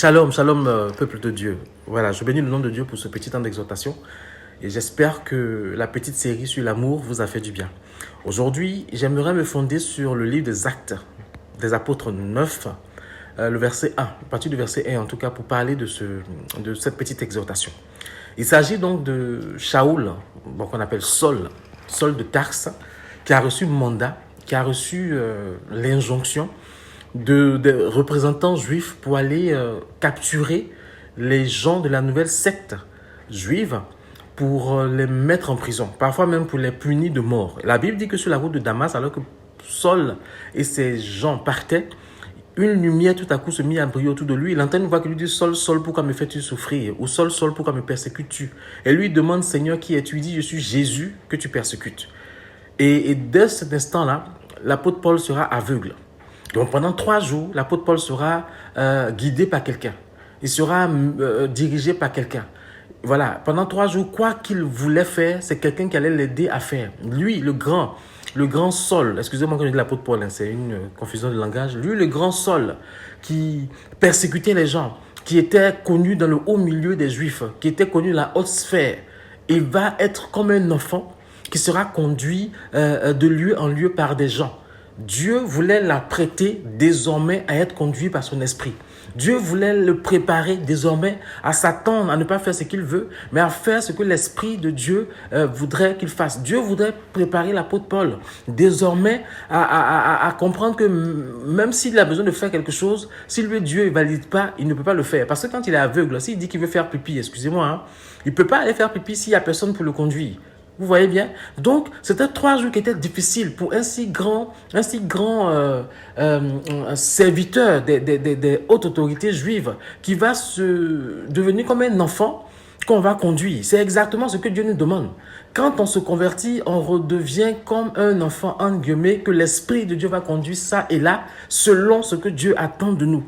Shalom, shalom, peuple de Dieu. Voilà, je bénis le nom de Dieu pour ce petit temps d'exhortation et j'espère que la petite série sur l'amour vous a fait du bien. Aujourd'hui, j'aimerais me fonder sur le livre des Actes des Apôtres 9, le verset 1, à partir du verset 1 en tout cas, pour parler de cette petite exhortation. Il s'agit donc de Shaoul, qu'on appelle Saul de Tarse, qui a reçu mandat, qui a reçu l'injonction de représentants juifs pour aller capturer les gens de la nouvelle secte juive pour les mettre en prison, parfois même pour les punir de mort. La Bible dit que sur la route de Damas, alors que Saul et ses gens partaient, une lumière tout à coup se mit à briller autour de lui. Il entend une voix qui lui dit « Saul, Saul, pourquoi me fais-tu souffrir ?» ou « Saul, Saul, pourquoi me persécutes-tu » Et lui demande « Seigneur, qui es-tu » Il dit « Je suis Jésus que tu persécutes. » Et dès cet instant-là, l'apôtre Paul sera aveugle. Donc pendant 3 jours, l'apôtre Paul sera guidé par quelqu'un. Il sera dirigé par quelqu'un. Voilà, pendant 3 jours, quoi qu'il voulait faire, c'est quelqu'un qui allait l'aider à faire. Lui, le grand Saul, excusez-moi quand je dis l'apôtre Paul, c'est une confusion de langage. Lui, le grand Saul, qui persécutait les gens, qui était connu dans le haut milieu des Juifs, qui était connu dans la haute sphère, il va être comme un enfant qui sera conduit de lieu en lieu par des gens. Dieu voulait l'apprêter désormais à être conduit par son esprit. Dieu voulait le préparer désormais à s'attendre, à ne pas faire ce qu'il veut, mais à faire ce que l'Esprit de Dieu voudrait qu'il fasse. Dieu voudrait préparer l'apôtre Paul désormais à comprendre que même s'il a besoin de faire quelque chose, si lui Dieu ne valide pas, il ne peut pas le faire. Parce que quand il est aveugle, s'il dit qu'il veut faire pipi, excusez-moi, il ne peut pas aller faire pipi s'il n'y a personne pour le conduire. Vous voyez bien? Donc, c'était 3 jours qui étaient difficiles pour un si grand serviteur des hautes autorités juives qui va se devenir comme un enfant qu'on va conduire. C'est exactement ce que Dieu nous demande. Quand on se convertit, on redevient comme un enfant, entre guillemets, que l'Esprit de Dieu va conduire ça et là, selon ce que Dieu attend de nous.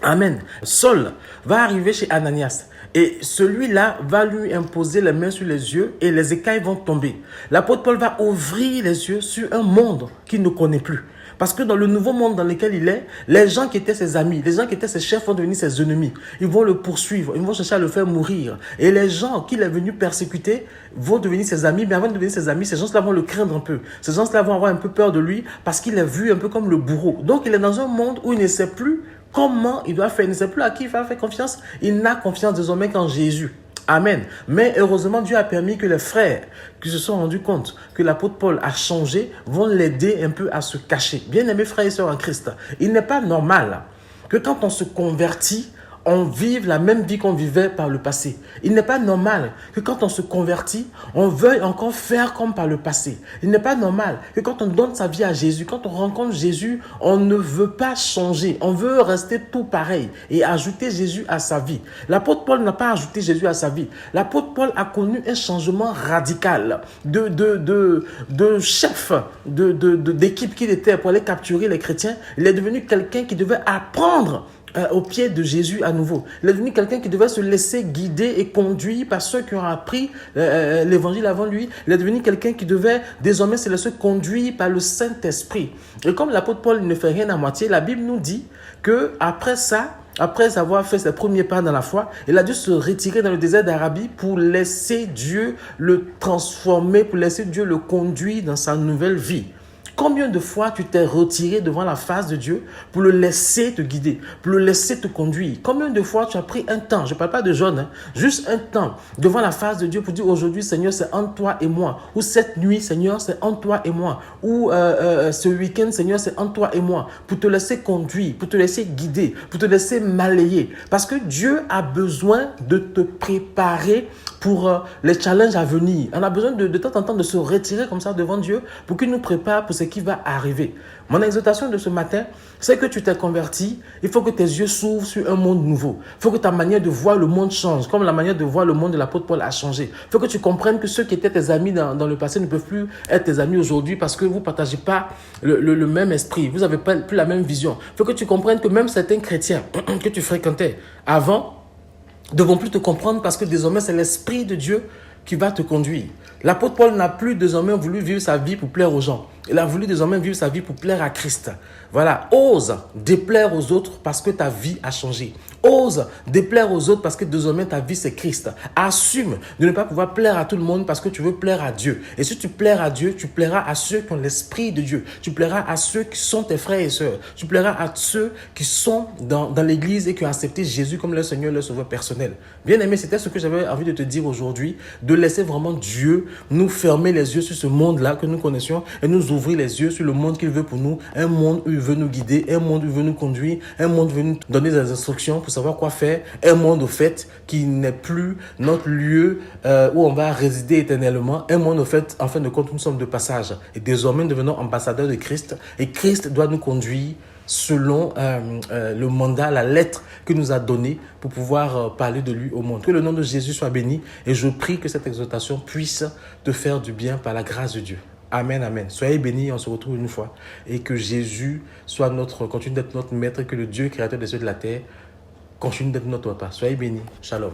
Amen. Saul va arriver chez Ananias. Et celui-là va lui imposer les mains sur les yeux et les écailles vont tomber. L'apôtre Paul va ouvrir les yeux sur un monde qu'il ne connaît plus. Parce que dans le nouveau monde dans lequel il est, les gens qui étaient ses amis, les gens qui étaient ses chefs vont devenir ses ennemis. Ils vont le poursuivre, ils vont chercher à le faire mourir. Et les gens qu'il est venu persécuter vont devenir ses amis. Mais avant de devenir ses amis, ces gens-là vont le craindre un peu. Ces gens-là vont avoir un peu peur de lui parce qu'il est vu un peu comme le bourreau. Donc il est dans un monde où il ne sait plus comment il doit faire, il ne sait plus à qui il va faire confiance. Il n'a confiance désormais qu'en Jésus. Amen. Mais heureusement, Dieu a permis que les frères qui se sont rendus compte que l'apôtre Paul a changé vont l'aider un peu à se cacher. Bien-aimés frères et sœurs en Christ, il n'est pas normal que quand on se convertit, on vive la même vie qu'on vivait par le passé. Il n'est pas normal que quand on se convertit, on veuille encore faire comme par le passé. Il n'est pas normal que quand on donne sa vie à Jésus, quand on rencontre Jésus, on ne veut pas changer. On veut rester tout pareil et ajouter Jésus à sa vie. L'apôtre Paul n'a pas ajouté Jésus à sa vie. L'apôtre Paul a connu un changement radical de chef d'équipe qu'il était pour aller capturer les chrétiens. Il est devenu quelqu'un qui devait apprendre au pied de Jésus à nouveau. Il est devenu quelqu'un qui devait se laisser guider et conduire par ceux qui ont appris l'évangile avant lui. Il est devenu quelqu'un qui devait désormais se laisser conduire par le Saint-Esprit. Et comme l'apôtre Paul ne fait rien à moitié, la Bible nous dit que après ça, après avoir fait ses premiers pas dans la foi, il a dû se retirer dans le désert d'Arabie pour laisser Dieu le transformer, pour laisser Dieu le conduire dans sa nouvelle vie. Combien de fois tu t'es retiré devant la face de Dieu pour le laisser te guider, pour le laisser te conduire? Combien de fois tu as pris un temps, je ne parle pas de jeûne, juste un temps devant la face de Dieu pour dire aujourd'hui Seigneur c'est entre toi et moi, ou cette nuit Seigneur c'est entre toi et moi, ou ce week-end Seigneur c'est entre toi et moi, pour te laisser conduire, pour te laisser guider, pour te laisser malayer. Parce que Dieu a besoin de te préparer pour les challenges à venir. On a besoin de temps en temps de se retirer comme ça devant Dieu pour qu'il nous prépare pour ce qui va arriver. Mon exhortation de ce matin, c'est que tu t'es converti, il faut que tes yeux s'ouvrent sur un monde nouveau. Il faut que ta manière de voir le monde change, comme la manière de voir le monde de l'apôtre Paul a changé. Il faut que tu comprennes que ceux qui étaient tes amis dans le passé ne peuvent plus être tes amis aujourd'hui parce que vous ne partagez pas le même esprit, vous n'avez plus la même vision. Il faut que tu comprennes que même certains chrétiens que tu fréquentais avant ne vont plus te comprendre parce que désormais c'est l'Esprit de Dieu qui va te conduire. L'apôtre Paul n'a plus désormais voulu vivre sa vie pour plaire aux gens. Il a voulu désormais vivre sa vie pour plaire à Christ. Voilà, ose déplaire aux autres parce que ta vie a changé. Ose déplaire aux autres parce que désormais ta vie c'est Christ. Assume de ne pas pouvoir plaire à tout le monde parce que tu veux plaire à Dieu. Et si tu plairas à Dieu, tu plairas à ceux qui ont l'esprit de Dieu. Tu plairas à ceux qui sont tes frères et sœurs. Tu plairas à ceux qui sont dans l'église et qui ont accepté Jésus comme leur Seigneur, leur Sauveur personnel. Bien aimé, c'était ce que j'avais envie de te dire aujourd'hui, de laisser vraiment Dieu nous fermer les yeux sur ce monde-là que nous connaissions et nous ouvrir les yeux sur le monde qu'il veut pour nous, un monde où il veut nous guider, un monde où il veut nous conduire, un monde où il veut nous donner des instructions pour savoir quoi faire, un monde au fait qui n'est plus notre lieu où on va résider éternellement, un monde au fait, en fin de compte, nous sommes de passage. Et désormais, nous devenons ambassadeurs de Christ et Christ doit nous conduire selon le mandat, la lettre que nous a donnée pour pouvoir parler de lui au monde. Que le nom de Jésus soit béni et je prie que cette exhortation puisse te faire du bien par la grâce de Dieu. Amen, amen. Soyez bénis, on se retrouve une fois et que Jésus soit continue d'être notre maître et que le Dieu créateur des cieux et de la terre continue d'être notre papa. Soyez bénis. Shalom.